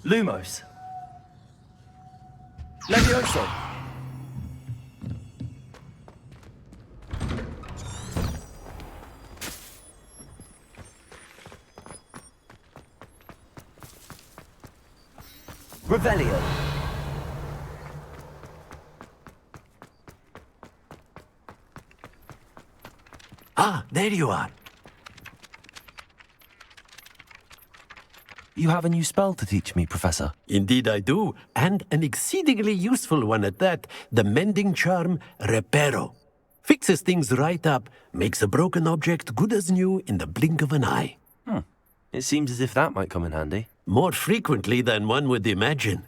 Lumos. Levioso. Revelio. Ah, there you are. You have a new spell to teach me, Professor. Indeed I do, and an exceedingly useful one at that, the mending charm Reparo. Fixes things right up, makes a broken object good as new in the blink of an eye. It seems as if that might come in handy. More frequently than one would imagine.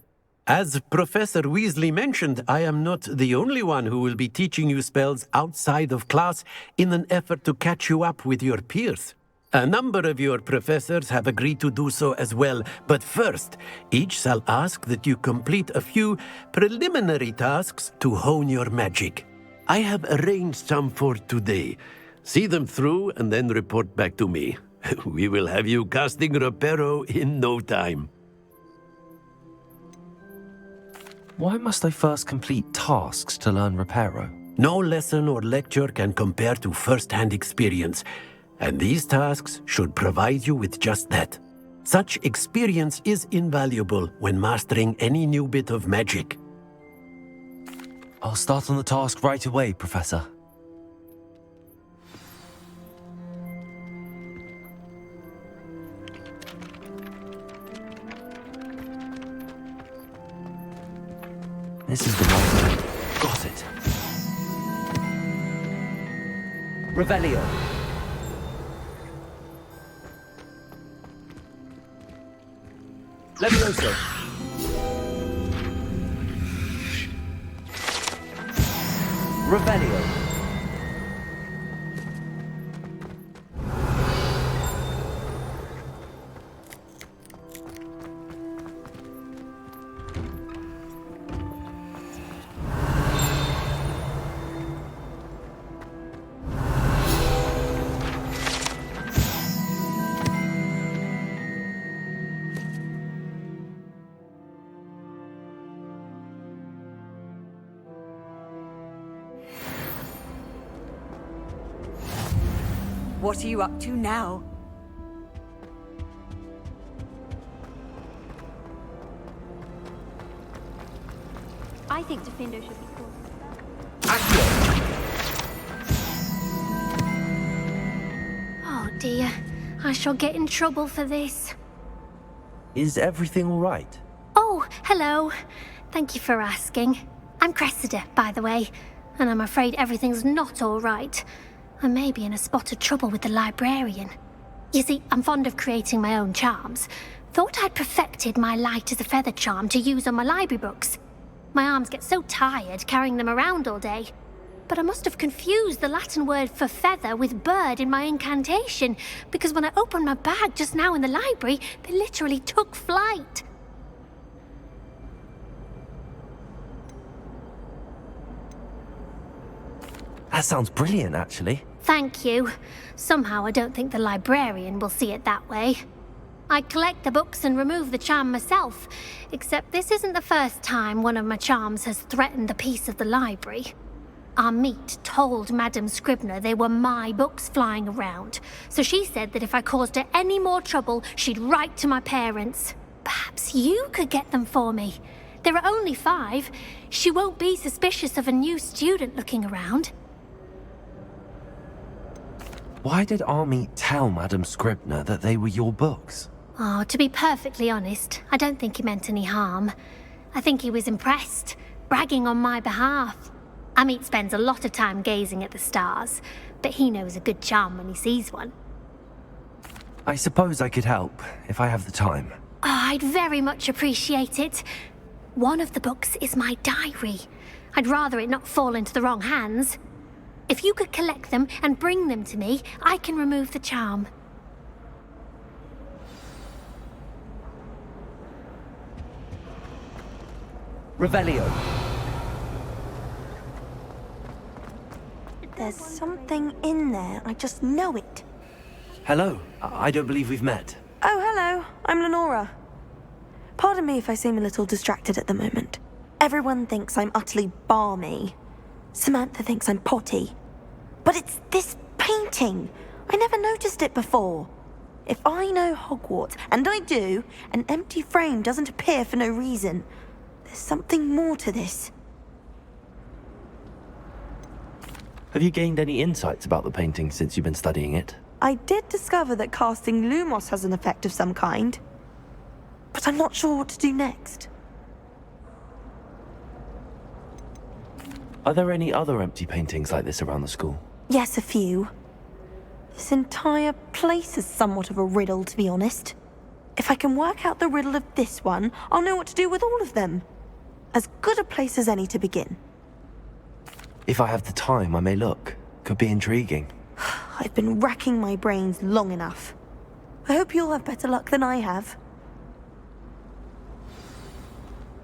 As Professor Weasley mentioned, I am not the only one who will be teaching you spells outside of class in an effort to catch you up with your peers. A number of your professors have agreed to do so as well, but first, each shall ask that you complete a few preliminary tasks to hone your magic. I have arranged some for today. See them through and then report back to me. We will have you casting Reparo in no time. Why must I first complete tasks to learn Reparo? No lesson or lecture can compare to first-hand experience, and these tasks should provide you with just that. Such experience is invaluable when mastering any new bit of magic. I'll start on the task right away, Professor. This is the right way. Got it. Revelio. Levioso. Revelio. What are you up to now? I think Defender should be called. Oh dear, I shall get in trouble for this. Is everything all right? Oh, hello. Thank you for asking. I'm Cressida, by the way, and I'm afraid everything's not all right. I may be in a spot of trouble with the librarian. You see, I'm fond of creating my own charms. Thought I'd perfected my light as a feather charm to use on my library books. My arms get so tired carrying them around all day. But I must have confused the Latin word for feather with bird in my incantation, because when I opened my bag just now in the library, they literally took flight. That sounds brilliant, actually. Thank you. Somehow I don't think the librarian will see it that way. I collect the books and remove the charm myself, except this isn't the first time one of my charms has threatened the peace of the library. Armoured told Madame Scribner they were my books flying around, so she said that if I caused her any more trouble, she'd write to my parents. Perhaps you could get them for me. There are only 5. She won't be suspicious of a new student looking around. Why did Armoured tell Madame Scribner that they were your books? Oh, to be perfectly honest, I don't think he meant any harm. I think he was impressed, bragging on my behalf. Amit spends a lot of time gazing at the stars, but he knows a good charm when he sees one. I suppose I could help, if I have the time. Oh, I'd very much appreciate it. One of the books is my diary. I'd rather it not fall into the wrong hands. If you could collect them and bring them to me, I can remove the charm. Revelio. There's something in there. I just know it. Hello. I don't believe we've met. Oh, hello. I'm Lenora. Pardon me if I seem a little distracted at the moment. Everyone thinks I'm utterly balmy. Samantha thinks I'm potty. But it's this painting. I never noticed it before. If I know Hogwarts, and I do, an empty frame doesn't appear for no reason. There's something more to this. Have you gained any insights about the painting since you've been studying it? I did discover that casting Lumos has an effect of some kind. But I'm not sure what to do next. Are there any other empty paintings like this around the school? Yes, a few. This entire place is somewhat of a riddle, to be honest. If I can work out the riddle of this one, I'll know what to do with all of them. As good a place as any to begin. If I have the time, I may look. Could be intriguing. I've been racking my brains long enough. I hope you'll have better luck than I have.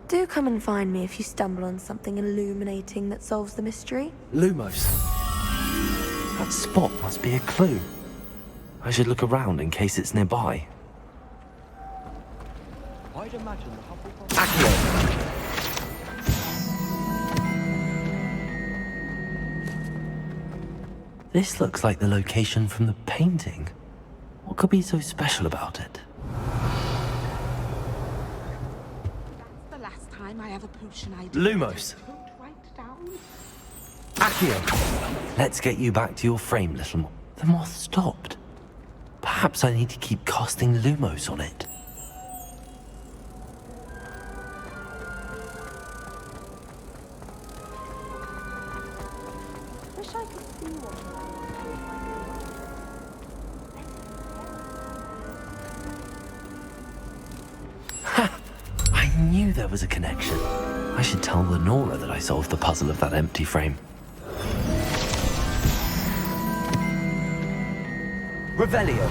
Do come and find me if you stumble on something illuminating that solves the mystery. Lumos. That spot must be a clue. I should look around in case it's nearby. I'd imagine the Hufflepuff... This looks like the location from the painting. What could be so special about it? That's the last time I have a potion I Lumos. don't write down. Accio! Let's get you back to your frame, little mo- The moth stopped. Perhaps I need to keep casting Lumos on it. Wish I could see one. I knew there was a connection. I should tell Lenora that I solved the puzzle of that empty frame. Revelio.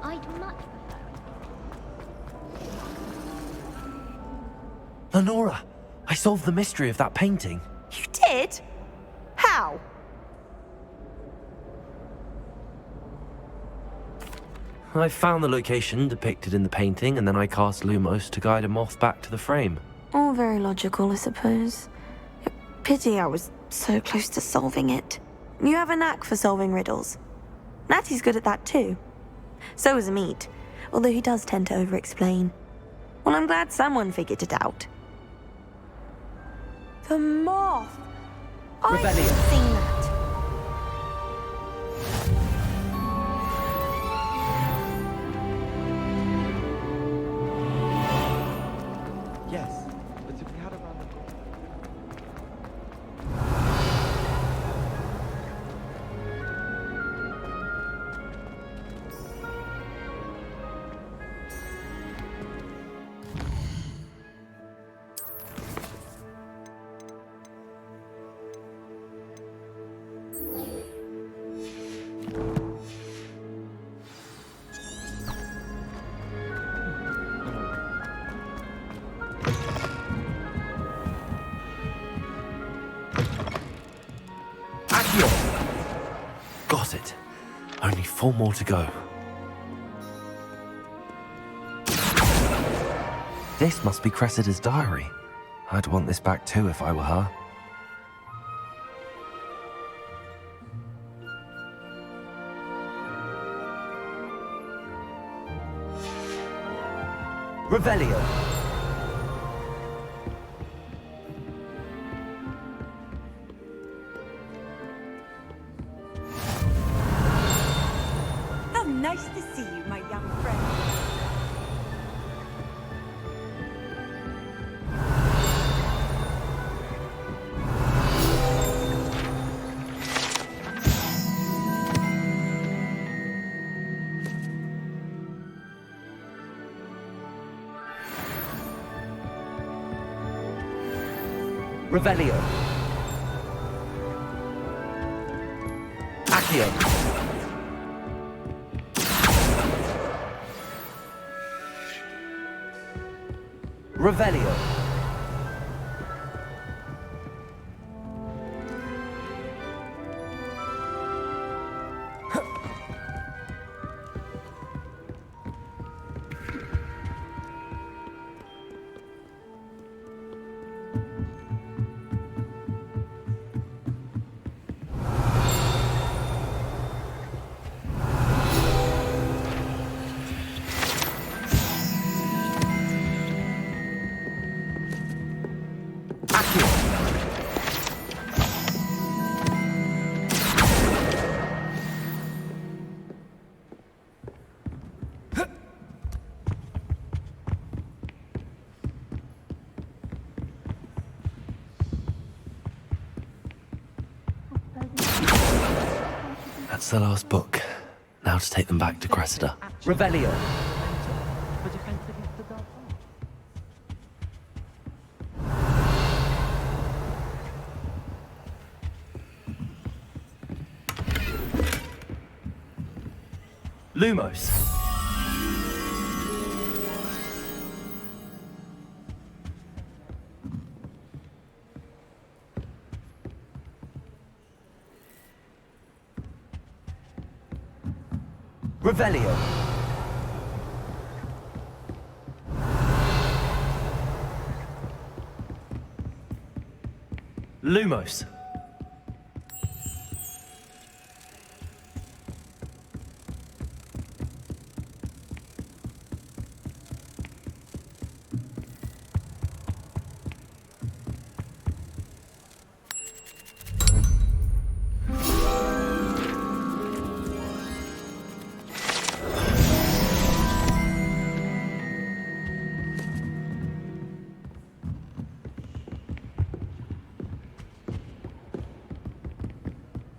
I'd much prefer it. Lenora, I solved the mystery of that painting. You did? How? I found the location depicted in the painting, and then I cast Lumos to guide a moth back to the frame. All very logical, I suppose. Pity I was so close to solving it. You have a knack for solving riddles. Natty's good at that too. So is Amit, although he does tend to over-explain. Well, I'm glad someone figured it out. The moth! I've Revelio. seen that. Yes, but if we had around the corner... Got it. Only 4 more to go. This must be Cressida's diary. I'd want this back too if I were her. Revelio. How nice to see you, my young friend. Revelio. Accio. Revelio. That's the last book. Now to take them back to Cressida. Revelio. For defense against the dark arts. Lumos. Revelio. Lumos.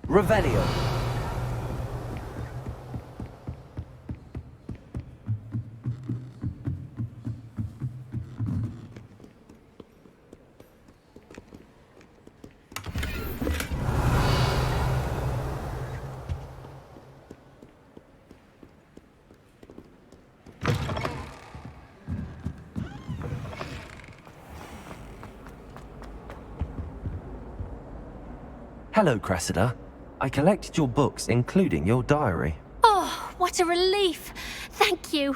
Revelio. Hello, Cressida. I collected your books, including your diary. Oh, what a relief. Thank you.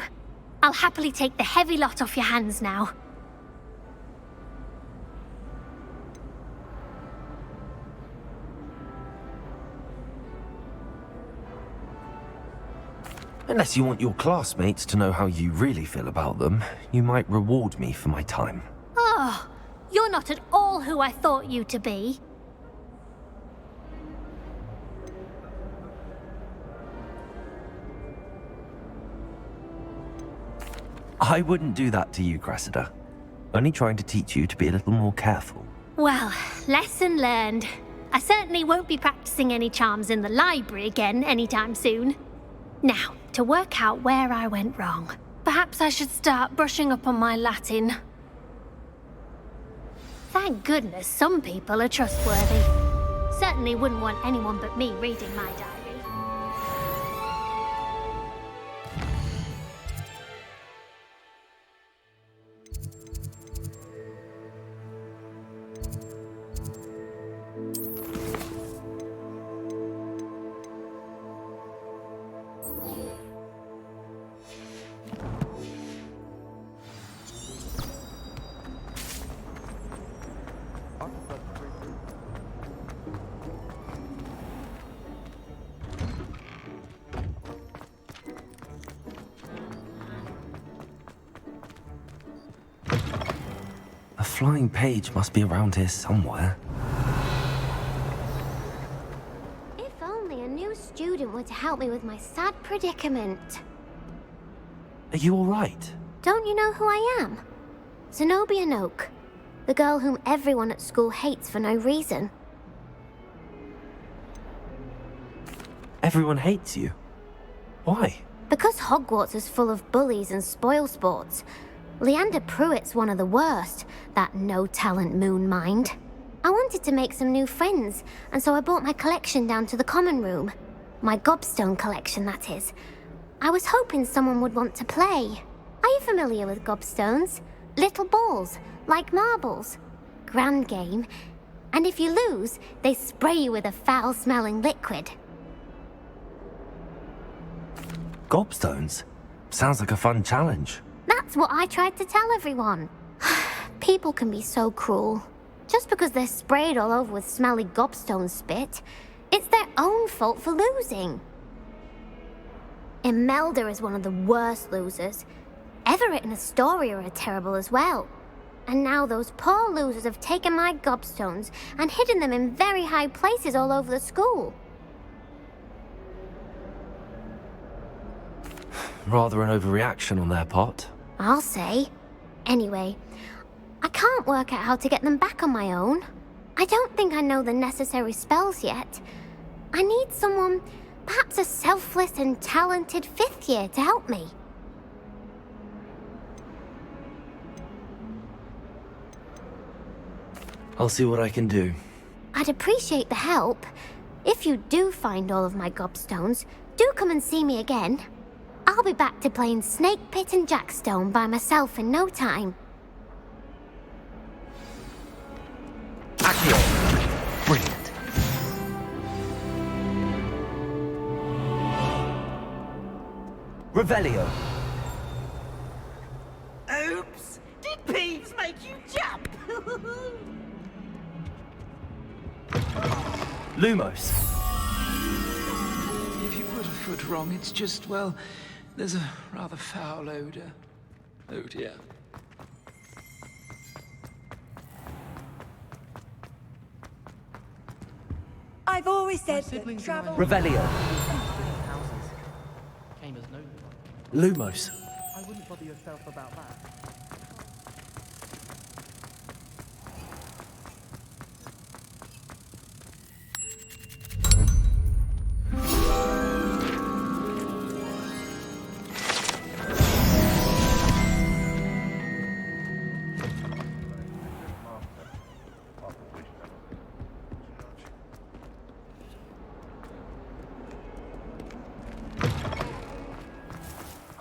I'll happily take the heavy lot off your hands now. Unless you want your classmates to know how you really feel about them, you might reward me for my time. Oh, you're not at all who I thought you to be. I wouldn't do that to you, Cressida. Only trying to teach you to be a little more careful. Well, lesson learned. I certainly won't be practicing any charms in the library again anytime soon. Now, to work out where I went wrong. Perhaps I should start brushing up on my Latin. Thank goodness some people are trustworthy. Certainly wouldn't want anyone but me reading my diary. A flying page must be around here somewhere. If only a new student were to help me with my sad predicament. Are you alright? Don't you know who I am? Zenobia Noak, the girl whom everyone at school hates for no reason. Everyone hates you. Why? Because Hogwarts is full of bullies and spoilsports. Leander Pruitt's one of the worst, that no-talent moon mind. I wanted to make some new friends, and so I brought my collection down to the common room. My gobstone collection, that is. I was hoping someone would want to play. Are you familiar with gobstones? Little balls, like marbles. Grand game. And if you lose, they spray you with a foul-smelling liquid. Gobstones? Sounds like a fun challenge. That's what I tried to tell everyone. People can be so cruel. Just because they're sprayed all over with smelly gobstone spit, it's their own fault for losing. Imelda is one of the worst losers. Everett and Astoria are terrible as well. And now those poor losers have taken my gobstones and hidden them in very high places all over the school. Rather an overreaction on their part. I'll say. Anyway, I can't work out how to get them back on my own. I don't think I know the necessary spells yet. I need someone Perhaps a selfless and talented fifth year to help me. I'll see what I can do. I'd appreciate the help. If you do find all of my gobstones, do come and see me again. I'll be back to playing Snake Pit and Jackstone by myself in no time. Accio! Brilliant. Revelio. Oops! Did Peeves make you jump? Lumos. If you put a foot wrong, it's just, well, there's a rather foul odor. Oh dear. I've always said that travel... Revelio. Came as no. Lumos. I wouldn't bother yourself about that.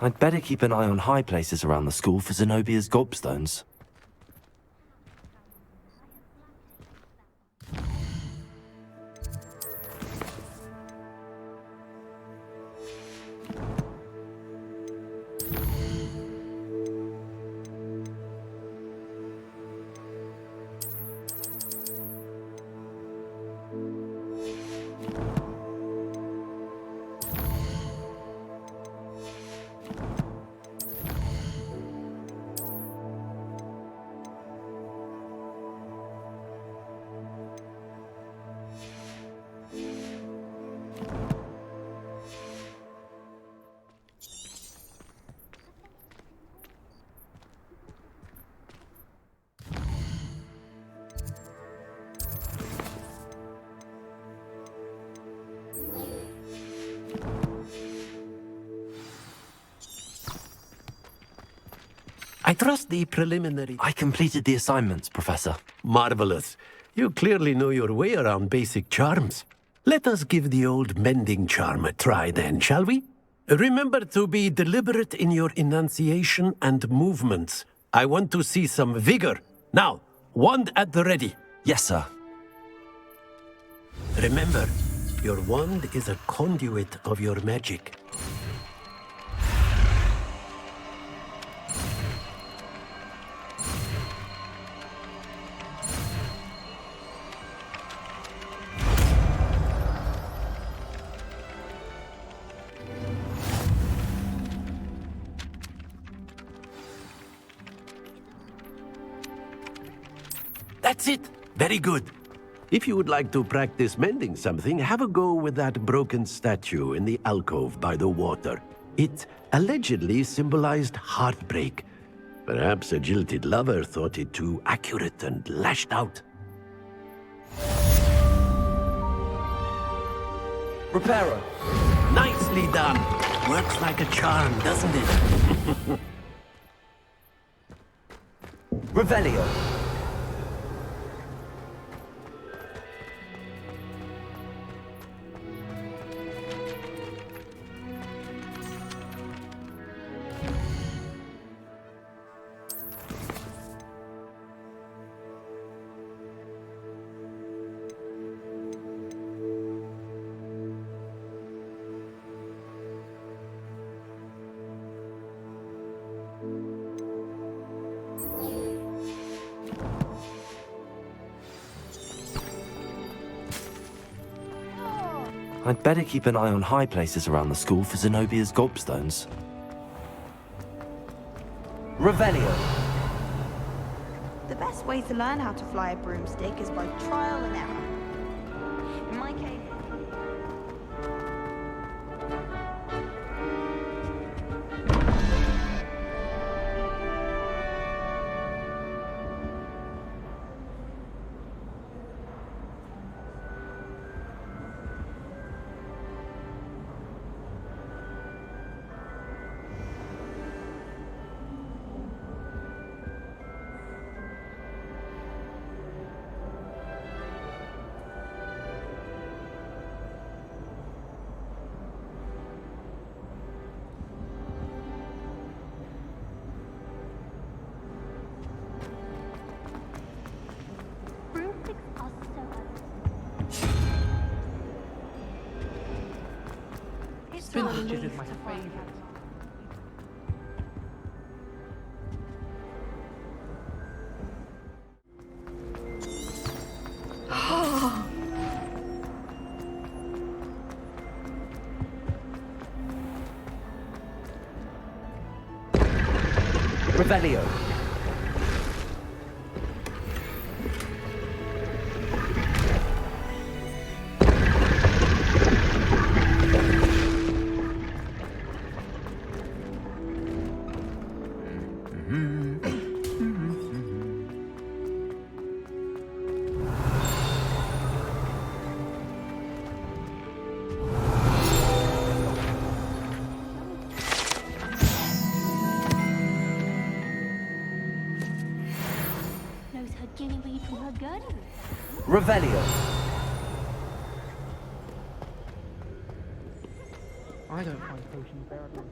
I'd better keep an eye on high places around the school for Zenobia's gobstones. I trust the preliminary... I completed the assignments, Professor. Marvelous. You clearly know your way around basic charms. Let us give the old mending charm a try then, shall we? Remember to be deliberate in your enunciation and movements. I want to see some vigor. Now, wand at the ready. Yes, sir. Remember, your wand is a conduit of your magic. That's it. Very good. If you would like to practice mending something, have a go with that broken statue in the alcove by the water. It allegedly symbolized heartbreak. Perhaps a jilted lover thought it too accurate and lashed out. Reparo. Nicely done. Works like a charm, doesn't it? Revelio. I'd better keep an eye on high places around the school for Zenobia's gobstones. Revelio. The best way to learn how to fly a broomstick is by trial and error. In my case... Witches is my favorite. Revelio. Knows her guinea weed from her girdle. Revelio. I don't find potions bearable.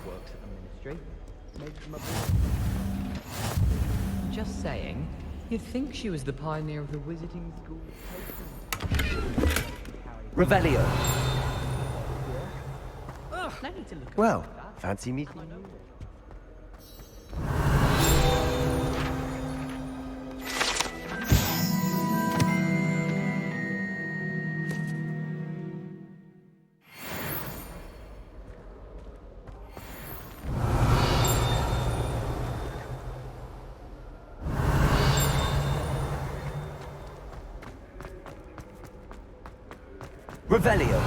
Works at the ministry. Makes them a Just saying, you'd think she was the pioneer of the wizarding school. Revelio. Well, fancy meeting you. Revelio.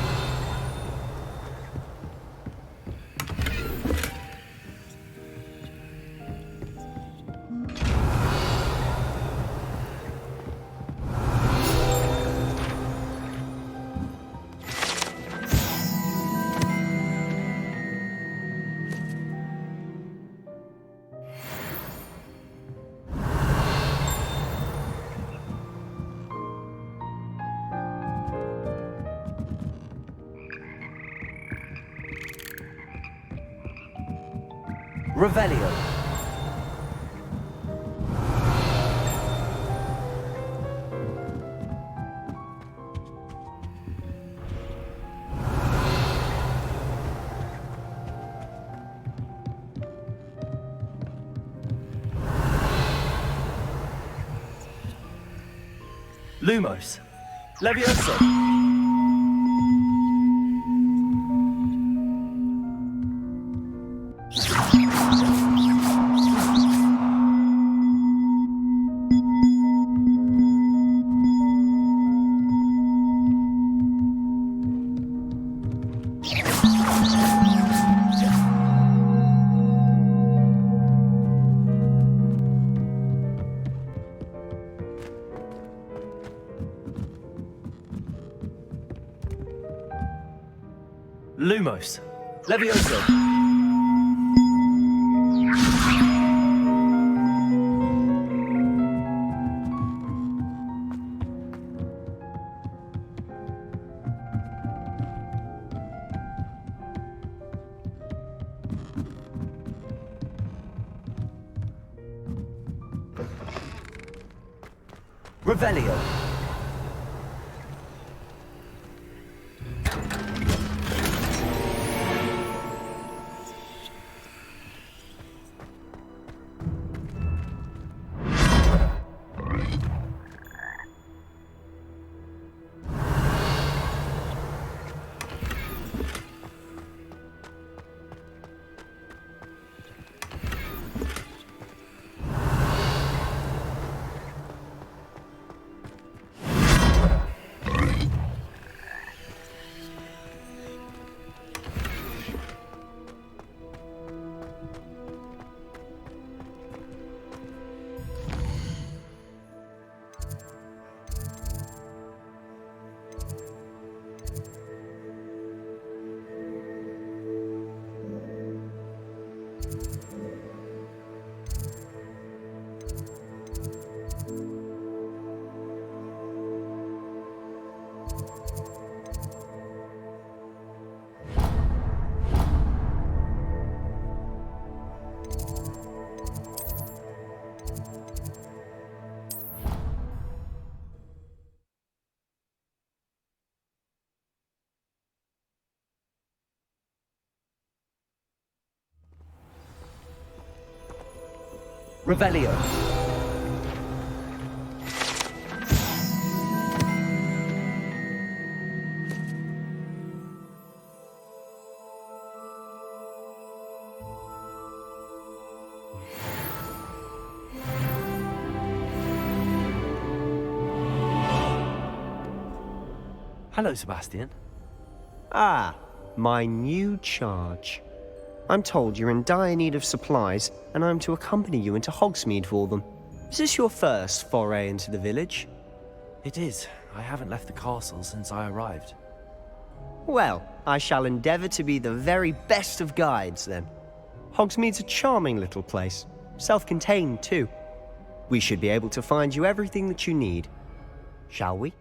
Revelio. Lumos. Levioso. Lumos. Levioso. Revelio. Revelio. Hello, Sebastian. Ah, my new charge. I'm told you're in dire need of supplies, and I'm to accompany you into Hogsmeade for them. Is this your first foray into the village? It is. I haven't left the castle since I arrived. Well, I shall endeavour to be the very best of guides, then. Hogsmeade's a charming little place, self-contained too. We should be able to find you everything that you need. Shall we?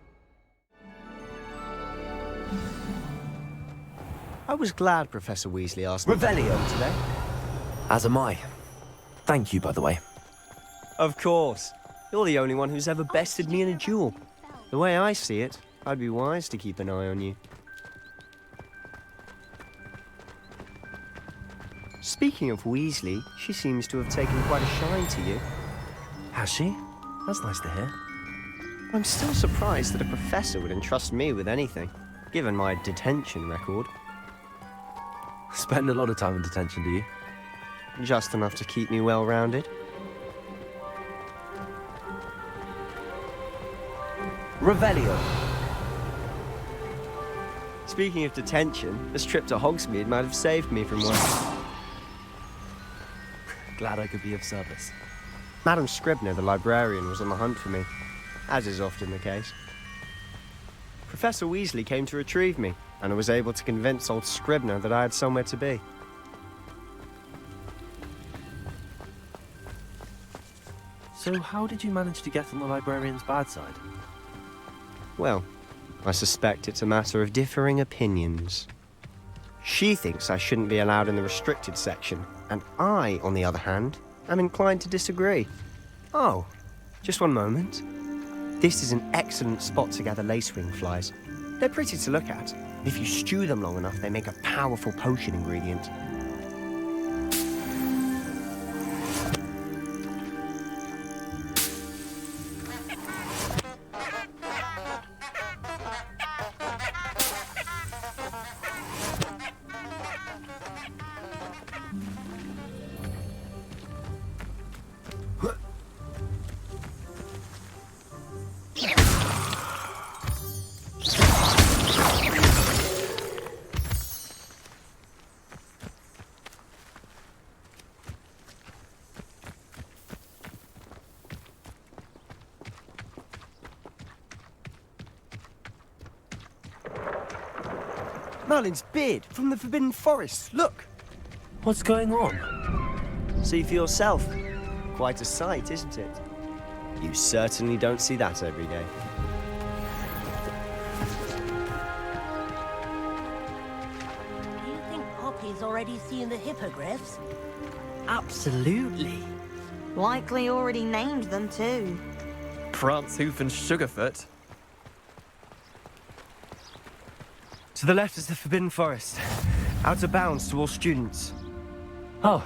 I was glad Professor Weasley asked me Revelio today. As am I. Thank you, by the way. Of course. You're the only one who's ever bested me in a duel. The way I see it, I'd be wise to keep an eye on you. Speaking of Weasley, she seems to have taken quite a shine to you. Has she? That's nice to hear. I'm still surprised that a professor would entrust me with anything, given my detention record. Spend a lot of time in detention, do you? Just enough to keep me well-rounded. Revelio. Speaking of detention, this trip to Hogsmeade might have saved me from one. Glad I could be of service. Madam Scribner, the librarian, was on the hunt for me, as is often the case. Professor Weasley came to retrieve me, and I was able to convince old Scribner that I had somewhere to be. So how did you manage to get on the librarian's bad side? Well, I suspect it's a matter of differing opinions. She thinks I shouldn't be allowed in the restricted section, and I, on the other hand, am inclined to disagree. Oh, just one moment. This is an excellent spot to gather lacewing flies. They're pretty to look at. If you stew them long enough, they make a powerful potion ingredient. Merlin's beard from the Forbidden Forest. Look! What's going on? See for yourself. Quite a sight, isn't it? You certainly don't see that every day. Do you think Poppy's already seen the hippogriffs? Absolutely. Likely already named them too. Prance, Hoof, and Sugarfoot. To the left is the Forbidden Forest. Out of bounds to all students. Oh,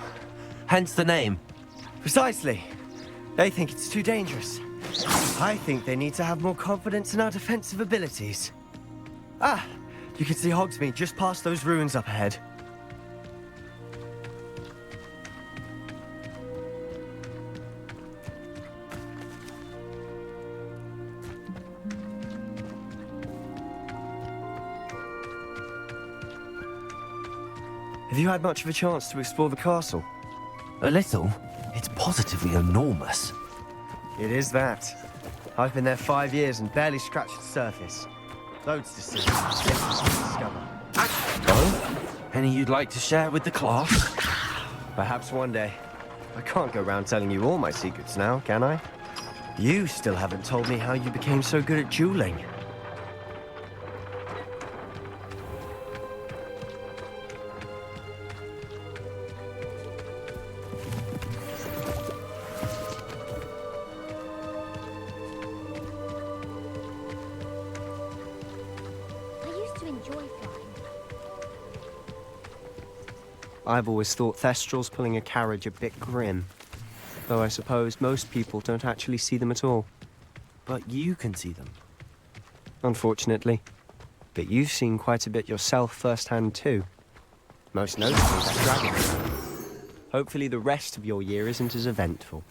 hence the name. Precisely. They think it's too dangerous. I think they need to have more confidence in our defensive abilities. Ah, you can see Hogsmeade just past those ruins up ahead. Have you had much of a chance to explore the castle? A little. It's positively enormous. It is that. I've been there 5 years and barely scratched the surface. Loads to see, places to discover. Oh? Any you'd like to share with the class? Perhaps one day. I can't go around telling you all my secrets now, can I? You still haven't told me how you became so good at dueling. I've always thought Thestral's pulling a carriage a bit grim. Though I suppose most people don't actually see them at all. But you can see them. Unfortunately. But you've seen quite a bit yourself firsthand too. Most notably that dragon. Hopefully the rest of your year isn't as eventful.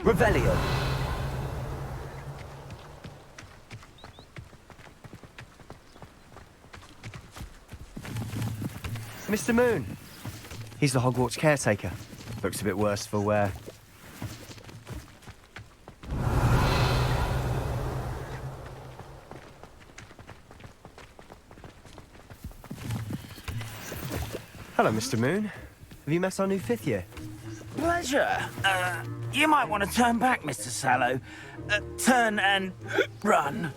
Revelio. Mr. Moon! He's the Hogwarts caretaker. Looks a bit worse for wear. Hello, Mr. Moon. Have you met our new fifth year? Pleasure. You might want to turn back, Mr. Sallow. Turn and run.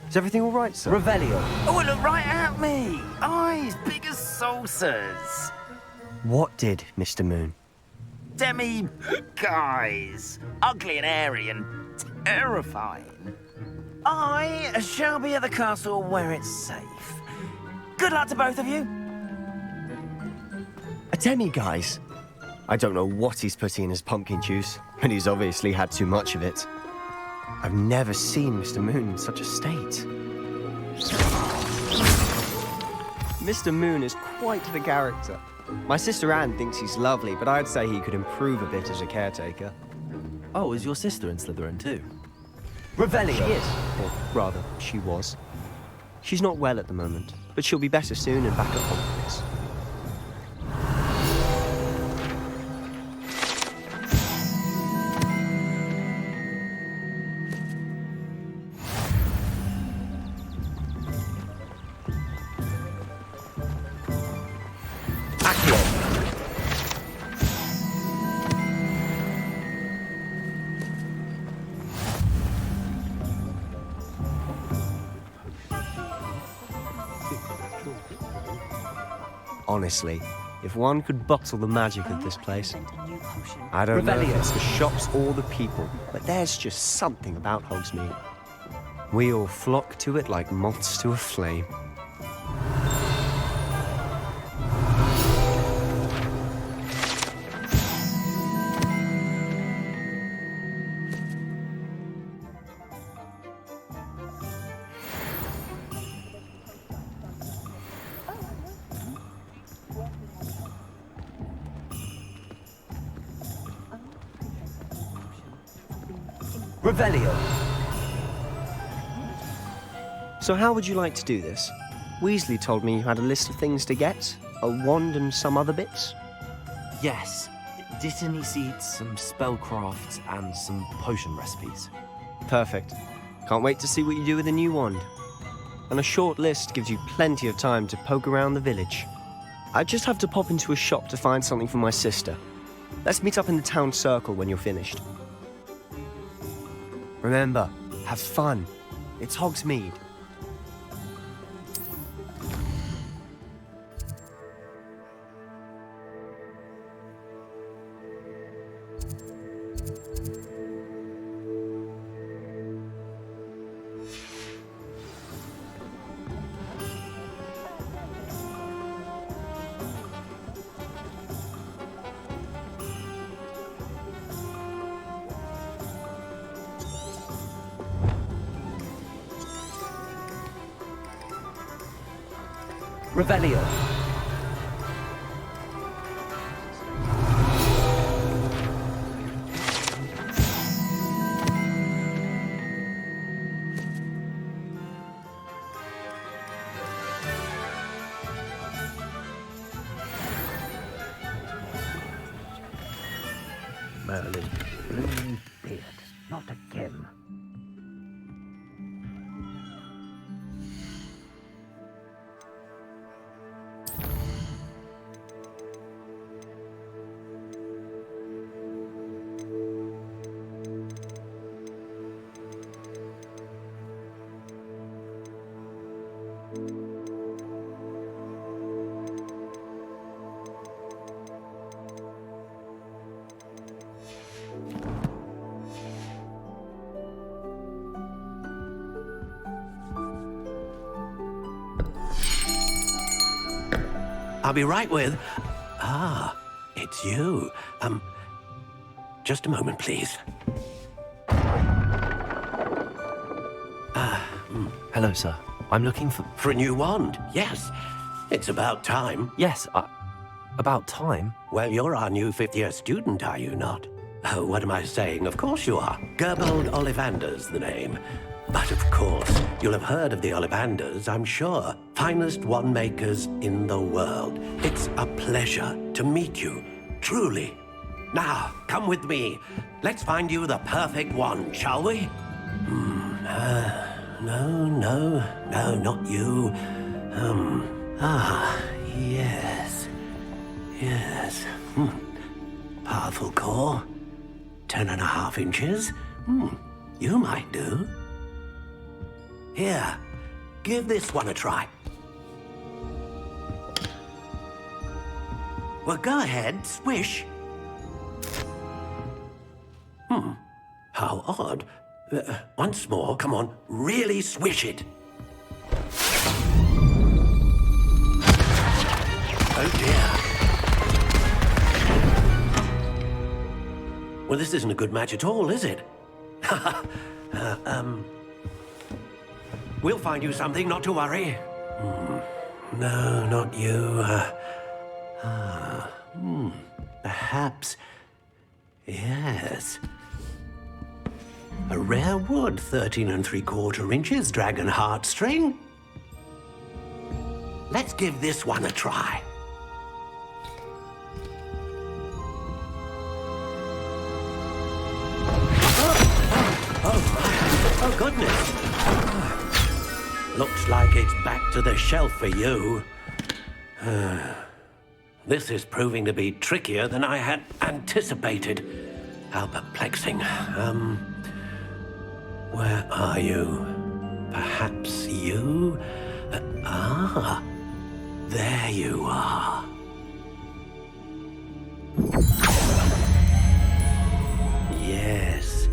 Is everything all right, sir? Revelio. Oh, look right at me. Eyes big as saucers. What did, Mr. Moon? Demi guys. Ugly and hairy and terrifying. I shall be at the castle where it's safe. Good luck to both of you. A demi-guise? I don't know what he's putting in his pumpkin juice, but he's obviously had too much of it. I've never seen Mr. Moon in such a state. Mr. Moon is quite the character. My sister Anne thinks he's lovely, but I'd say he could improve a bit as a caretaker. Oh, is your sister in Slytherin too? Revelio. She is. Or rather, she was. She's not well at the moment, but she'll be better soon and back at Hogwarts. Honestly, if one could bottle the magic of this place, I don't know if it's the shops or the people, but there's just something about Hogsmeade. We all flock to it like moths to a flame. Revelio. So how would you like to do this? Weasley told me you had a list of things to get, a wand and some other bits. Yes. Dittany seeds, some spellcrafts, and some potion recipes. Perfect. Can't wait to see what you do with the new wand. And a short list gives you plenty of time to poke around the village. I just have to pop into a shop to find something for my sister. Let's meet up in the town circle when you're finished. Remember, have fun. It's Hogsmeade. Revelio. Merlin, blooming beard, not again. I'll be right with... Ah, it's you. Just a moment, please. Hello, sir. I'm looking for... For a new wand, yes. It's about time. Yes, about time? Well, you're our new fifth-year student, are you not? Oh, what am I saying? Of course you are. Gerbold Ollivander's the name. But of course, you'll have heard of the Ollivanders, I'm sure. Finest wand makers in the world. It's a pleasure to meet you, truly. Now, come with me. Let's find you the perfect wand, shall we? No, not you. Yes. Powerful core. 10.5 inches. You might do. Here, give this one a try. Well, go ahead, swish. How odd. Once more, come on, really swish it. Oh dear. Well, this isn't a good match at all, is it? We'll find you something, not to worry. No, not you. Perhaps... Yes. A rare wood, 13 3/4 inches, dragon heartstring. Let's give this one a try. Oh, goodness. Looks like it's back to the shelf for you. This is proving to be trickier than I had anticipated. How perplexing. Where are you? Perhaps you? There you are. Yes,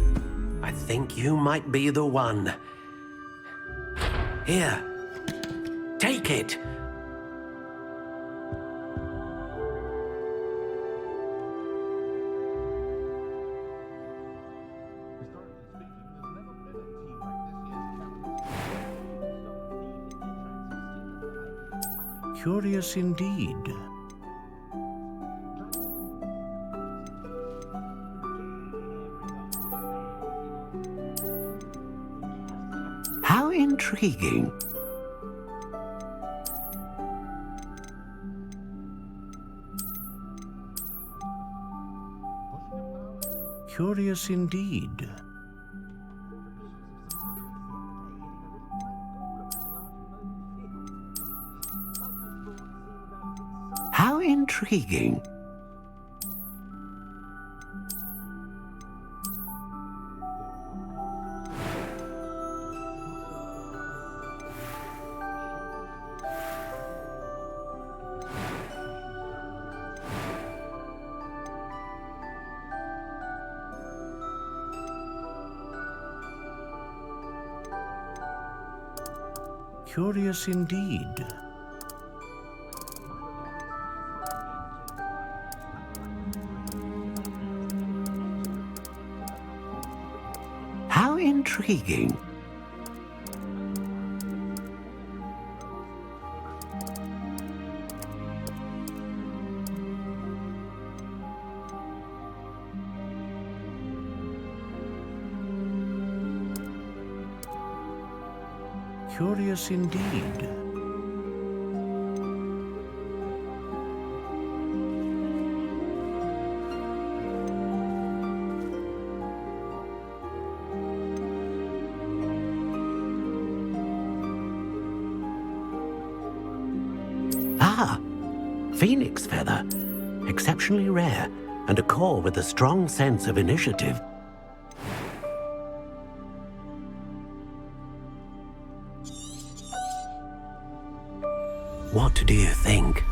I think you might be the one. Here, take it. Curious indeed. How intriguing. Curious indeed. How intriguing. Curious indeed. How intriguing. Curious indeed. Phoenix feather. Exceptionally rare, and a core with a strong sense of initiative. What do you think?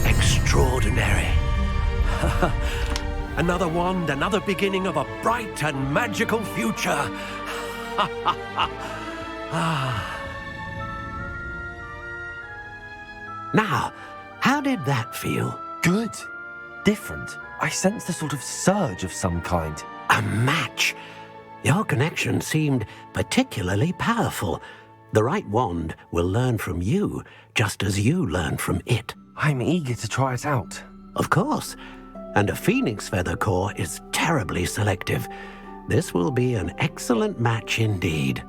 Extraordinary. Another wand, another beginning of a bright and magical future. Now, how did that feel? Good. Different. I sensed a sort of surge of some kind. A match. Your connection seemed particularly powerful. The right wand will learn from you, just as you learn from it. I'm eager to try it out. Of course. And a phoenix feather core is terribly selective. This will be an excellent match indeed.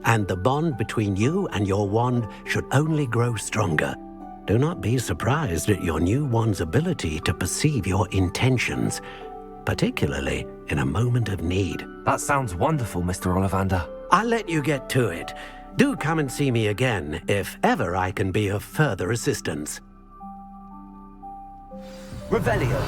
And the bond between you and your wand should only grow stronger. Do not be surprised at your new wand's ability to perceive your intentions, particularly in a moment of need. That sounds wonderful, Mr. Ollivander. I'll let you get to it. Do come and see me again if ever I can be of further assistance. Revelio.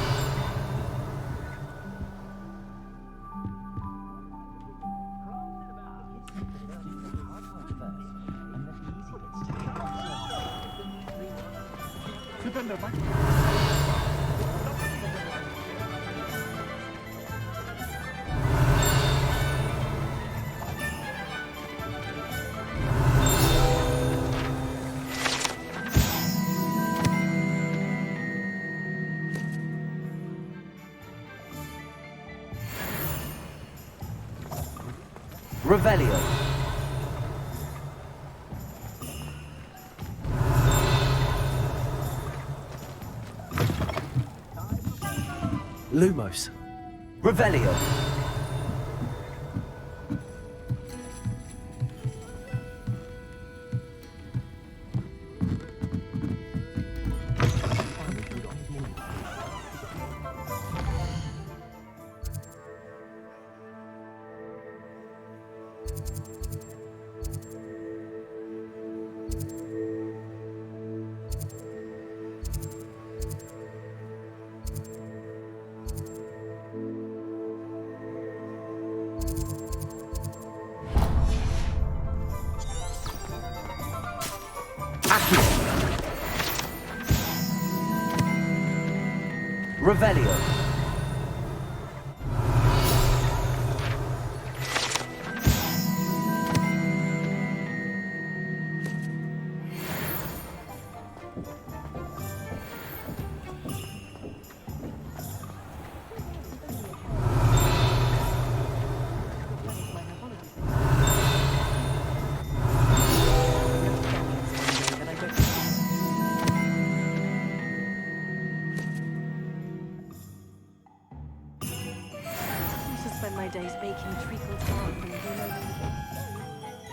Revelio. Lumos. Revelio. Revelio.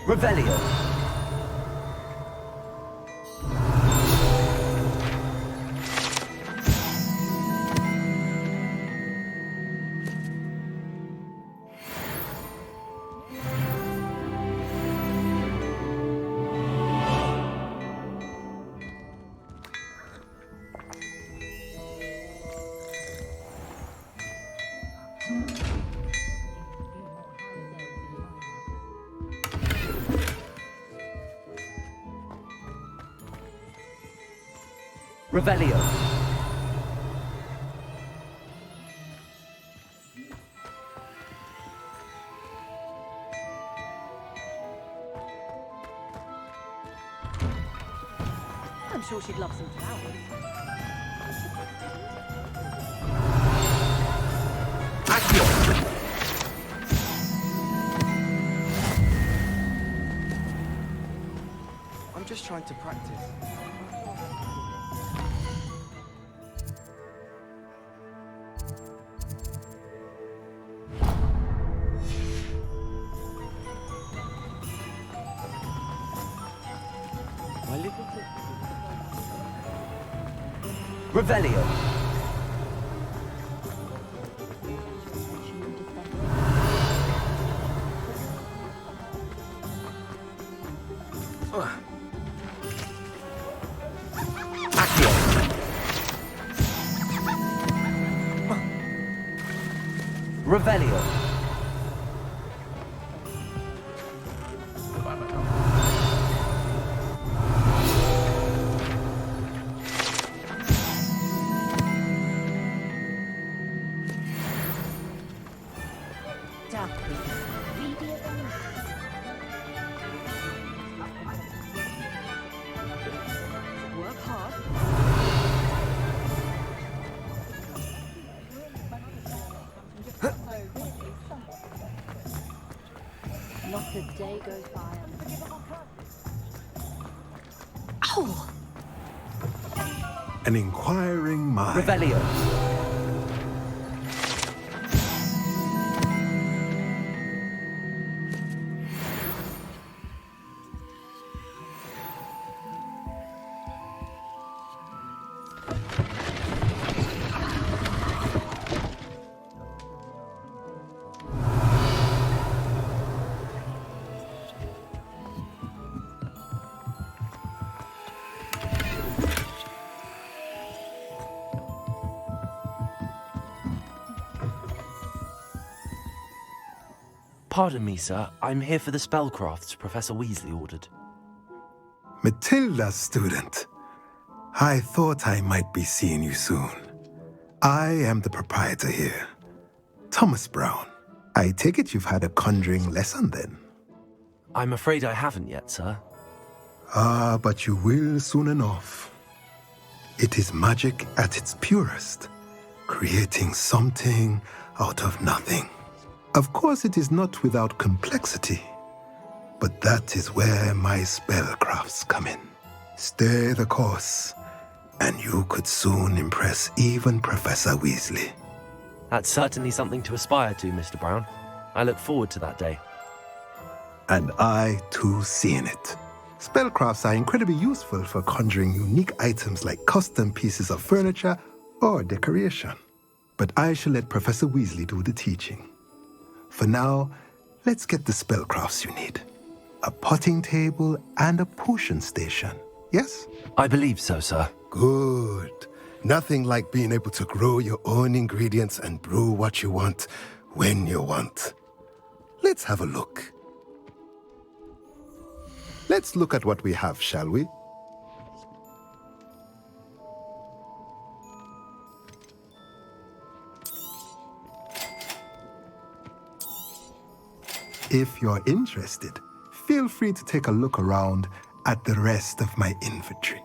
Revelio. Revelio. I'm sure she'd love some flowers. I'm just trying to practice. Revelio. Revelio. Work hard. Not a day goes by. Oh! An inquiring mind. Revelio. Pardon me, sir. I'm here for the spellcrafts Professor Weasley ordered. Matilda's student. I thought I might be seeing you soon. I am the proprietor here, Thomas Brown. I take it you've had a conjuring lesson then? I'm afraid I haven't yet, sir. Ah, but you will soon enough. It is magic at its purest, creating something out of nothing. Of course, it is not without complexity, but that is where my spellcrafts come in. Stay the course, and you could soon impress even Professor Weasley. That's certainly something to aspire to, Mr. Brown. I look forward to that day. And I, too, seeing it. Spellcrafts are incredibly useful for conjuring unique items like custom pieces of furniture or decoration. But I shall let Professor Weasley do the teaching. For now, let's get the spellcrafts you need. A potting table and a potion station, yes? I believe so, sir. Good. Nothing like being able to grow your own ingredients and brew what you want when you want. Let's have a look. Let's look at what we have, shall we? If you're interested, feel free to take a look around at the rest of my inventory.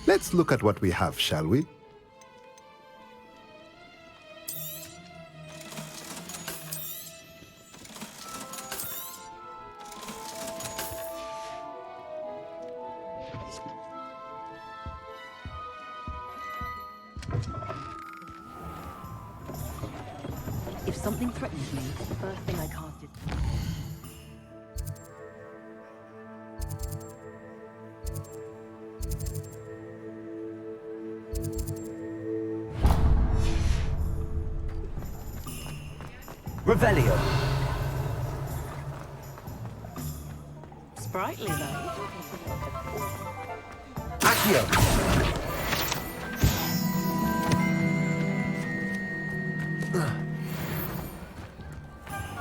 Let's look at what we have, shall we? something threatens me, the first thing I cast is... Revelio. Sprightly, though. Accio.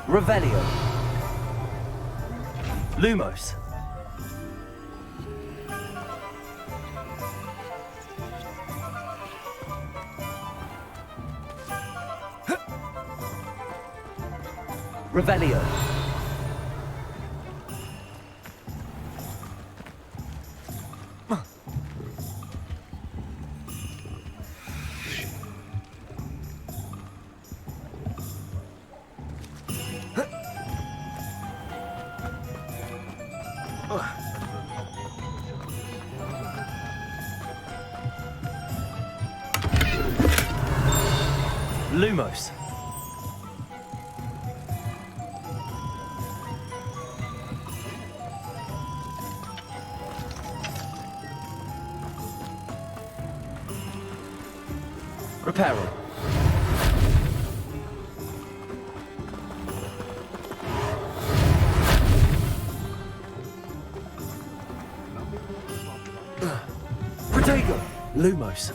Revelio. Lumos. Revelio. Lumos. Reparo. Protego. Lumos.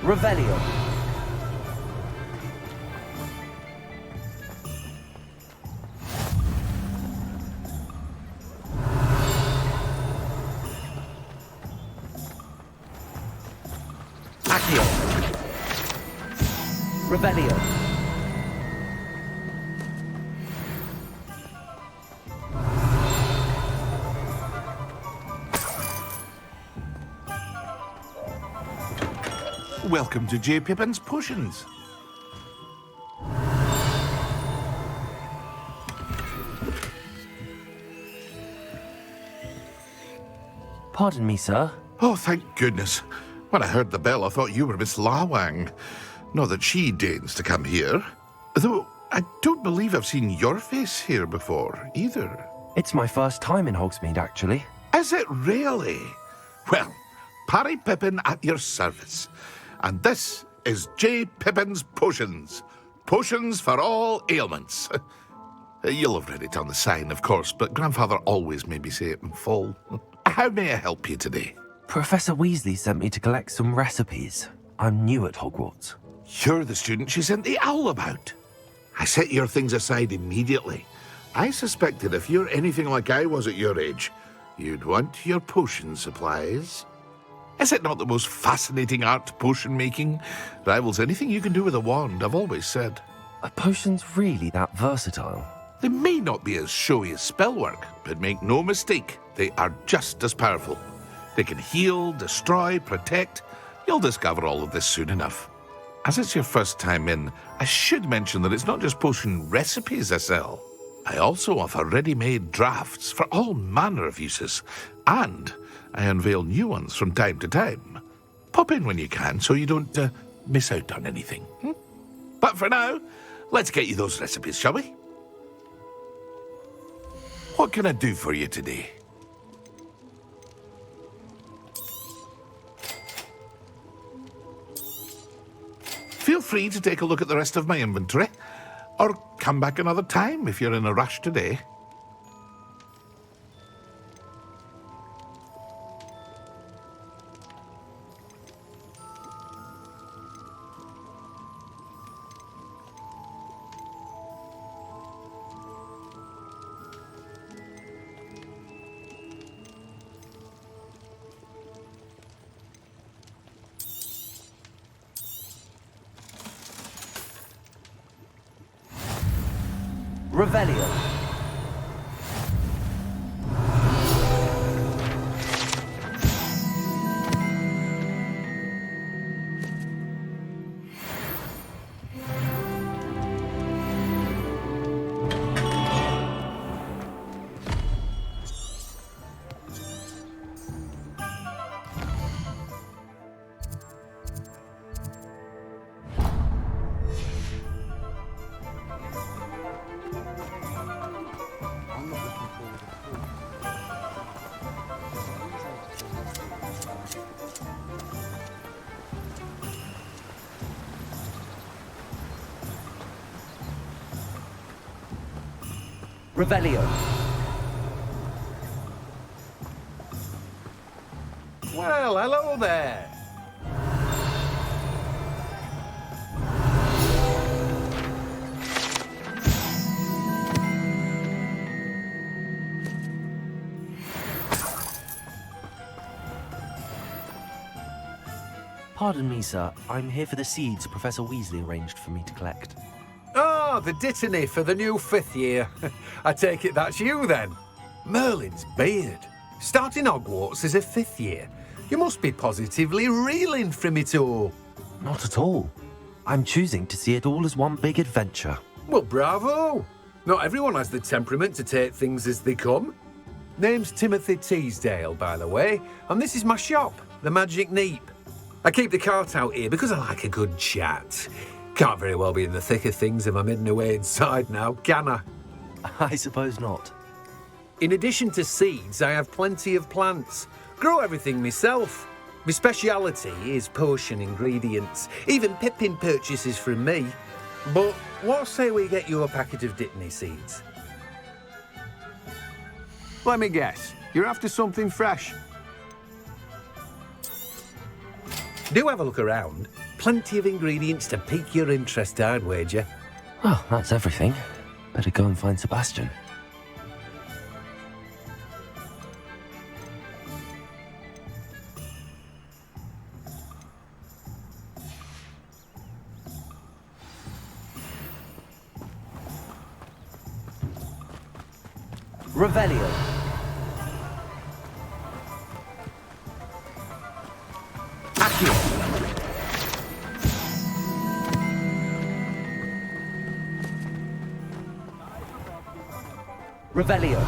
Revelio. Accio. Revelio. Welcome to J. Pippin's Potions. Pardon me, sir. Oh, thank goodness. When I heard the bell, I thought you were Miss Lawang. Not that she deigns to come here. Though, I don't believe I've seen your face here before, either. It's my first time in Hogsmeade, actually. Is it really? Well, Parry Pippin at your service. And this is J. Pippin's Potions. Potions for all ailments. You'll have read it on the sign, of course, but Grandfather always made me say it in full. How may I help you today? Professor Weasley sent me to collect some recipes. I'm new at Hogwarts. You're the student she sent the owl about. I set your things aside immediately. I suspected if you're anything like I was at your age, you'd want your potion supplies. Is it not the most fascinating art, potion making? Rivals anything you can do with a wand, I've always said. Are potions really that versatile? They may not be as showy as spellwork, but make no mistake, they are just as powerful. They can heal, destroy, protect. You'll discover all of this soon enough. As it's your first time in, I should mention that it's not just potion recipes I sell. I also offer ready-made drafts for all manner of uses, and I unveil new ones from time to time. Pop in when you can so you don't miss out on anything. But for now, let's get you those recipes, shall we? What can I do for you today? Feel free to take a look at the rest of my inventory, or come back another time if you're in a rush today. Revelio. Revelio. Well, hello there. Pardon me, sir. I'm here for the seeds Professor Weasley arranged for me to collect. Ah, the dittany for the new 5th year. I take it that's you, then. Merlin's beard. Starting Hogwarts as a 5th year. You must be positively reeling from it all. Not at all. I'm choosing to see it all as one big adventure. Well, bravo. Not everyone has the temperament to take things as they come. Name's Timothy Teasdale, by the way, and this is my shop, the Magic Neep. I keep the cart out here because I like a good chat. Can't very well be in the thick of things if I'm hidden away inside now, can I? I suppose not. In addition to seeds, I have plenty of plants. Grow everything myself. My speciality is potion ingredients. Even Pippin purchases from me. But what say we get you a packet of Dittany seeds? Let me guess. You're after something fresh. Do have a look around. Plenty of ingredients to pique your interest, I'd wager. Well, that's everything. Better go and find Sebastian. Revelio. Accio. Revelio.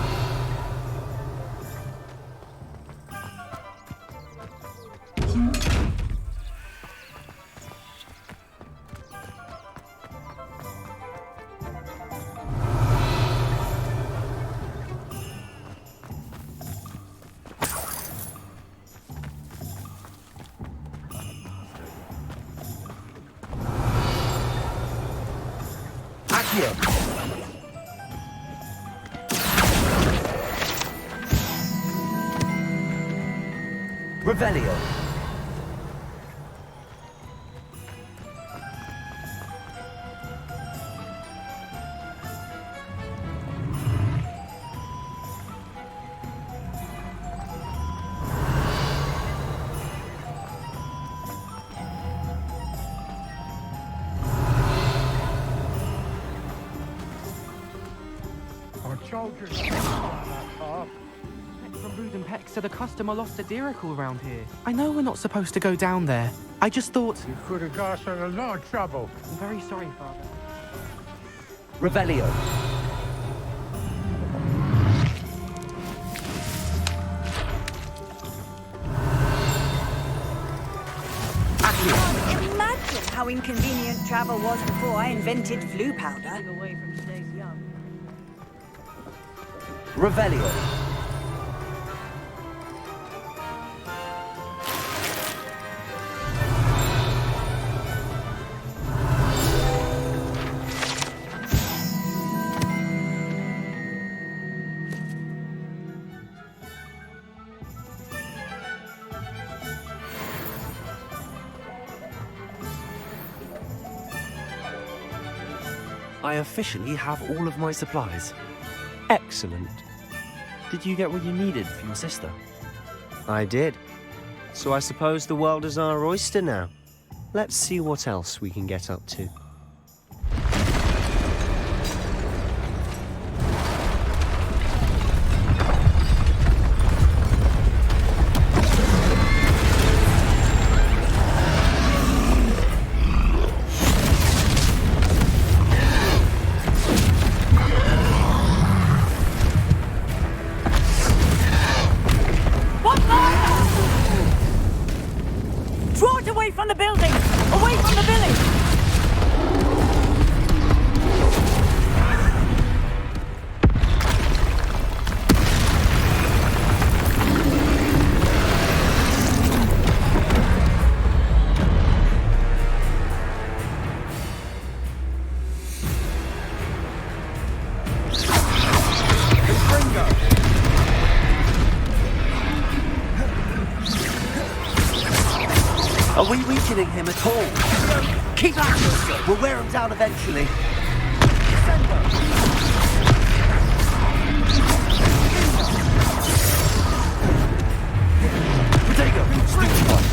Revelio. Our soldiers from Ruden Peck said a customer lost a diricle around here. I know we're not supposed to go down there. I just thought... You could have got us in a lot of trouble. I'm very sorry, Father. Revelio. Imagine how inconvenient travel was before I invented flu powder. Revelio. I officially have all of my supplies. Excellent. Did you get what you needed for your sister? I did. So I suppose the world is our oyster now. Let's see what else we can get up to. weakening him at all. Keep at us, sir. We'll wear him down eventually. Potato, switch one.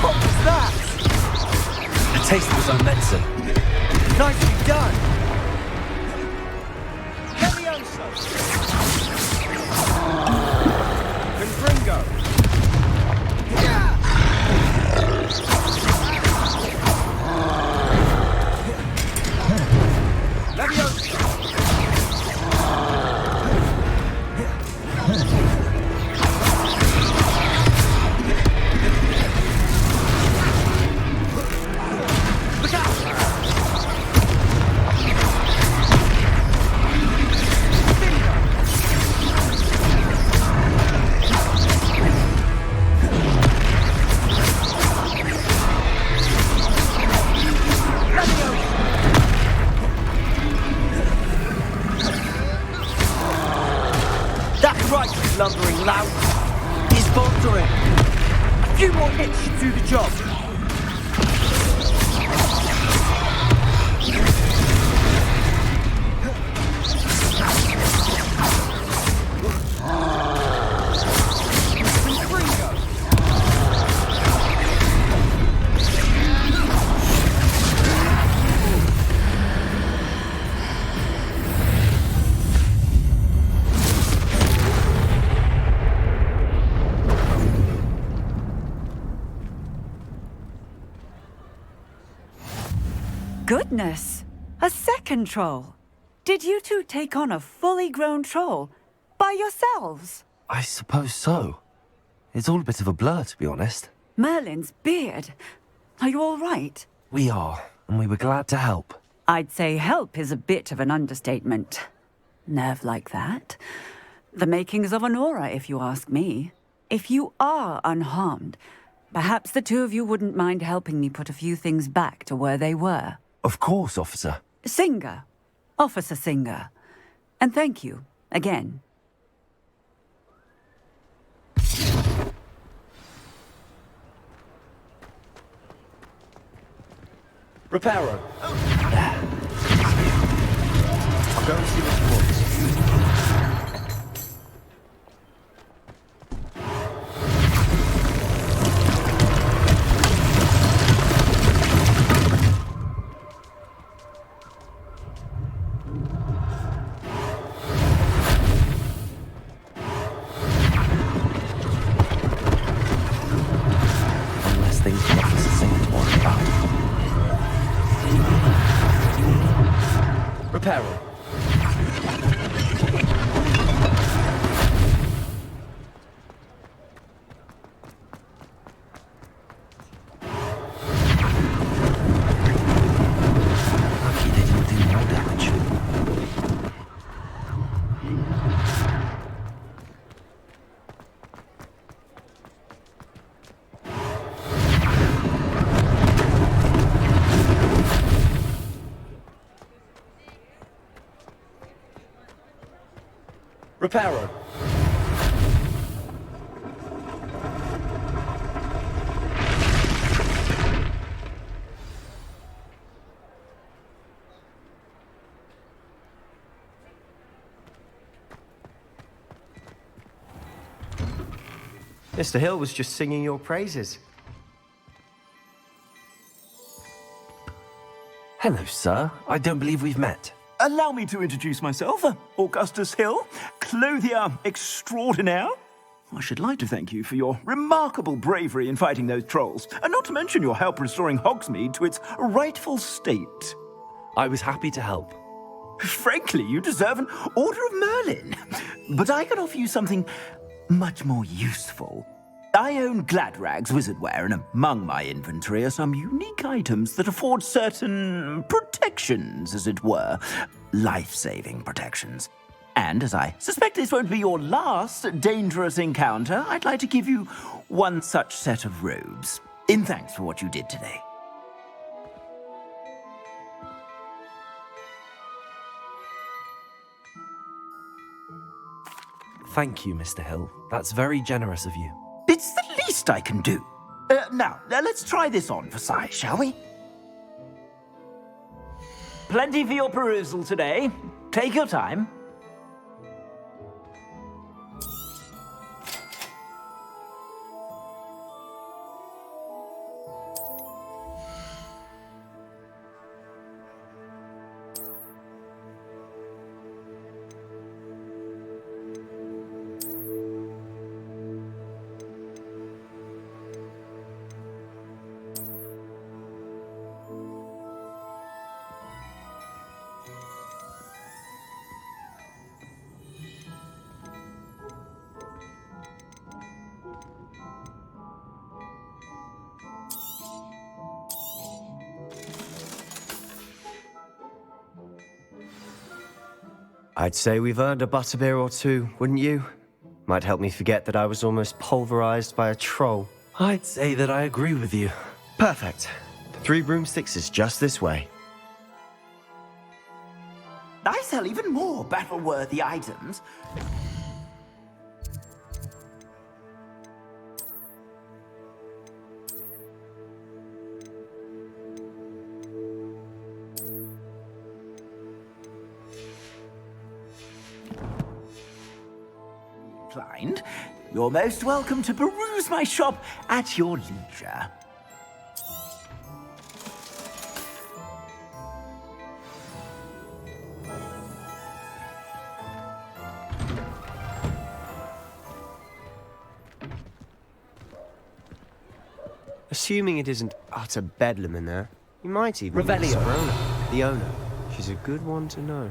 What was that? A taste of his own medicine. Nicely done. Levioso. Confringo. Levioso. Look out! That's right, you lumbering lout. He's faltering. A few more hits should do the job. Goodness! A second troll! Did you two take on a fully grown troll? By yourselves? I suppose so. It's all a bit of a blur, to be honest. Merlin's beard. Are you all right? We are, and we were glad to help. I'd say help is a bit of an understatement. Nerve like that. The makings of an aura, if you ask me. If you are unharmed, perhaps the two of you wouldn't mind helping me put a few things back to where they were. Of course, officer. Singer. Officer Singer. And thank you, again. Reparo. I'll go and see what he wants. Unless things for Officer Singer to worry about. Reparo. Lucky they didn't do more damage. Reparo. Mr. Hill was just singing your praises. Hello, sir. I don't believe we've met. Allow me to introduce myself, Augustus Hill, clothier extraordinaire. I should like to thank you for your remarkable bravery in fighting those trolls, and not to mention your help restoring Hogsmeade to its rightful state. I was happy to help. Frankly, you deserve an Order of Merlin. But I can offer you something much more useful. I own Gladrag's wizardware, and among my inventory are some unique items that afford certain protections, as it were. Life-saving protections. And as I suspect this won't be your last dangerous encounter, I'd like to give you one such set of robes, in thanks for what you did today. Thank you, Mr. Hill. That's very generous of you. It's the least I can do. Now, let's try this on for size, shall we? Plenty for your perusal today. Take your time. I'd say we've earned a butterbeer or two, wouldn't you? Might help me forget that I was almost pulverized by a troll. I'd say that I agree with you. Perfect. The 3 broomsticks is just this way. I sell even more battle-worthy items. Inclined, you're most welcome to peruse my shop at your leisure. Assuming it isn't utter bedlam in there, you might even meet Revelio. Serona, the owner. She's a good one to know.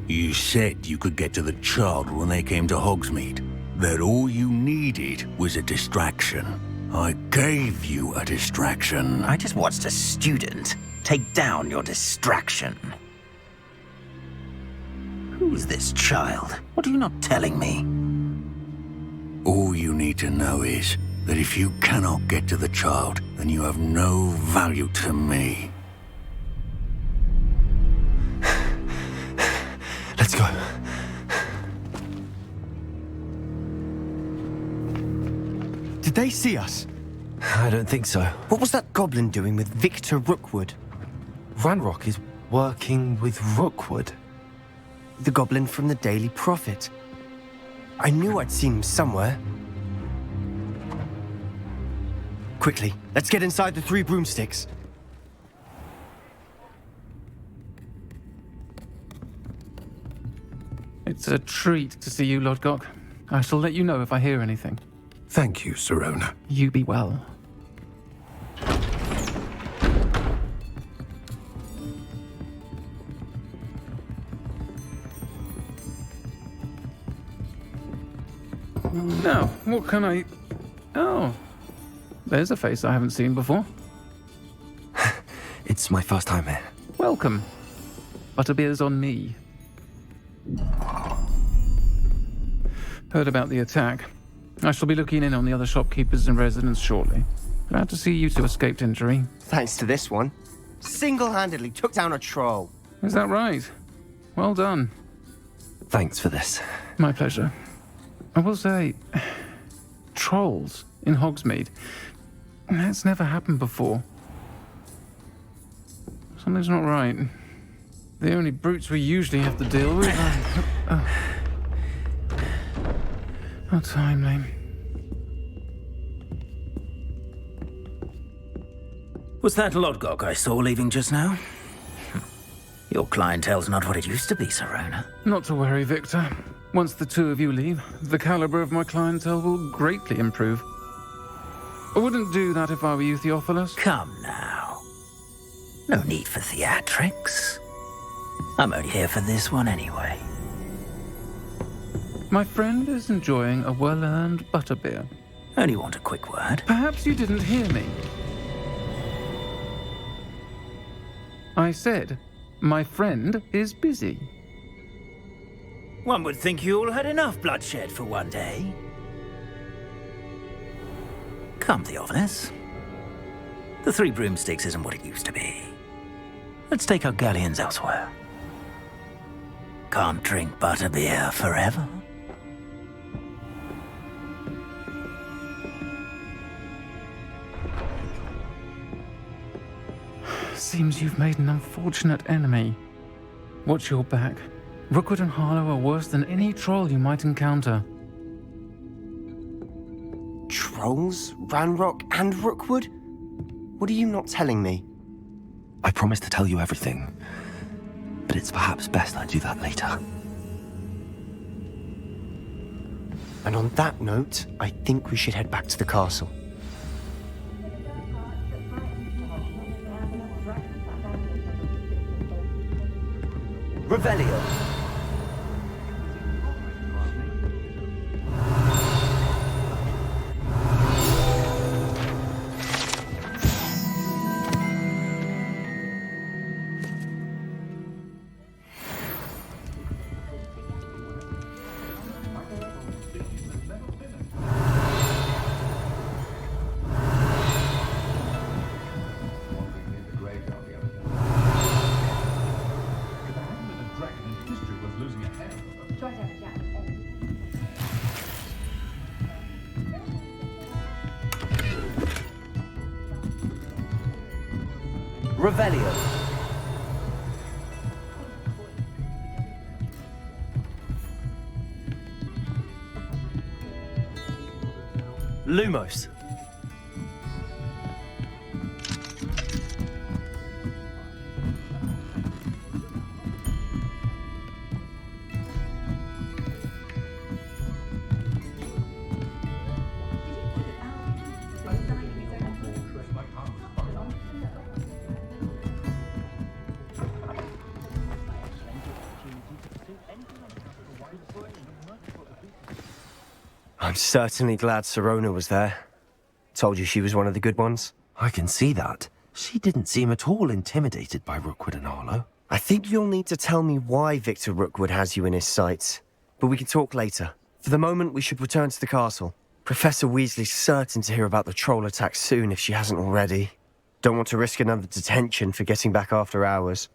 You said you could get to the child when they came to Hogsmeade. That all you needed was a distraction. I gave you a distraction. I just watched a student take down your distraction. Who's this child? What are you not telling me? All you need to know is that if you cannot get to the child, then you have no value to me. Let's go. Did they see us? I don't think so. What was that goblin doing with Victor Rookwood? Ranrok is working with Rookwood. The goblin from the Daily Prophet. I knew I'd seen him somewhere. Quickly, let's get inside the 3 broomsticks. It's a treat to see you, Lodgok. I shall let you know if I hear anything. Thank you, Serona. You be well. Now, what can I... Oh, there's a face I haven't seen before. It's my first time here. Welcome. Butterbeer's on me. Heard about the attack. I shall be looking in on the other shopkeepers and residents shortly. Glad to see you two escaped injury. Thanks to this one. Single-handedly took down a troll. Is that right? Well done. Thanks for this. My pleasure. I will say, trolls in Hogsmeade. That's never happened before. Something's not right. The only brutes we usually have to deal with are... How timely. Was that Lodgok I saw leaving just now? Your clientele's not what it used to be, Sirona. Not to worry, Victor. Once the two of you leave, the caliber of my clientele will greatly improve. I wouldn't do that if I were you, Theophilus. Come now. No need for theatrics. I'm only here for this one anyway. My friend is enjoying a well-earned butterbeer. Only want a quick word. Perhaps you didn't hear me. I said, my friend is busy. One would think you all had enough bloodshed for one day. Come, Theophilus. The Three Broomsticks isn't what it used to be. Let's take our galleons elsewhere. Can't drink butterbeer forever. Seems you've made an unfortunate enemy. Watch your back. Rookwood and Harlow are worse than any troll you might encounter. Trolls? Ranrok and Rookwood? What are you not telling me? I promise to tell you everything, but it's perhaps best I do that later. And on that note, I think we should head back to the castle. Revelio. Revelio. Lumos. I'm certainly glad Sirona was there. Told you she was one of the good ones. I can see that. She didn't seem at all intimidated by Rookwood and Harlow. I think you'll need to tell me why Victor Rookwood has you in his sights. But we can talk later. For the moment, we should return to the castle. Professor Weasley's certain to hear about the troll attack soon if she hasn't already. Don't want to risk another detention for getting back after hours.